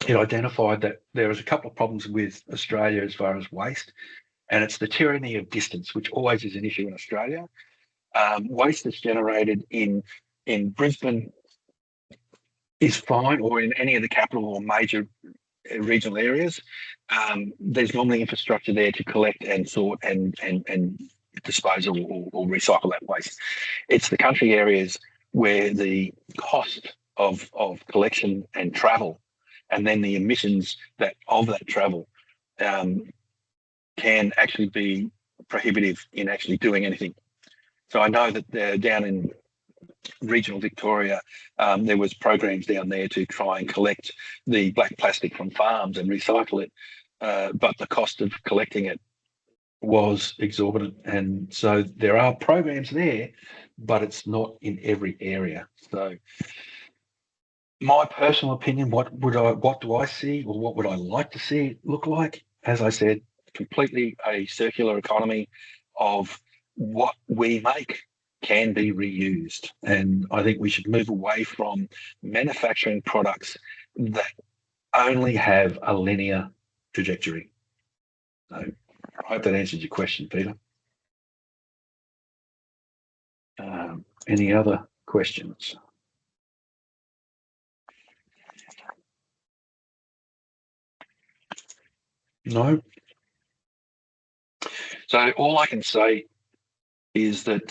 [SPEAKER 1] it identified that there was a couple of problems with Australia as far as waste, and it's the tyranny of distance, which always is an issue in Australia. Waste that's generated in Brisbane is fine, or in any of the capital or major regional areas. There's normally infrastructure there to collect and sort and dispose or recycle that waste. It's the country areas where the cost of collection and travel, and then the emissions of that travel can actually be prohibitive in actually doing anything. So I know that down in regional Victoria, there was programs down there to try and collect the black plastic from farms and recycle it, but the cost of collecting it was exorbitant. And so there are programs there, but it's not in every area. So my personal opinion, what do I see, or what would I like to see it look like? As I said, completely a circular economy of what we make can be reused. And I think we should move away from manufacturing products that only have a linear trajectory. So I hope that answers your question, Peter. Any other questions? No? So all I can say is that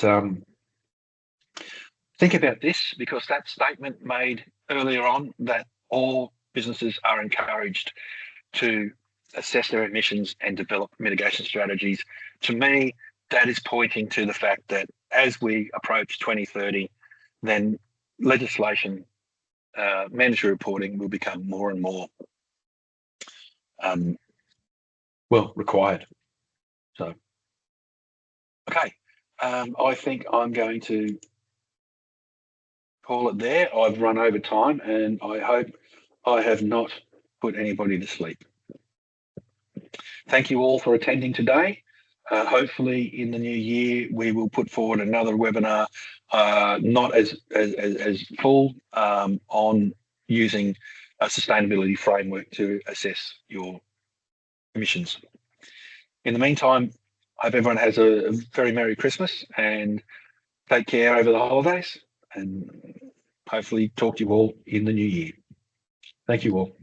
[SPEAKER 1] think about this, because that statement made earlier on that all businesses are encouraged to assess their emissions and develop mitigation strategies. To me, that is pointing to the fact that as we approach 2030, then legislation, mandatory reporting will become more and more well, required. So, okay, I think I'm going to call it there. I've run over time, and I hope I have not put anybody to sleep. Thank you all for attending today. Hopefully, in the new year, we will put forward another webinar, not as full, on using a sustainability framework to assess your emissions. In the meantime, I hope everyone has a very Merry Christmas and take care over the holidays, and hopefully talk to you all in the new year. Thank you all.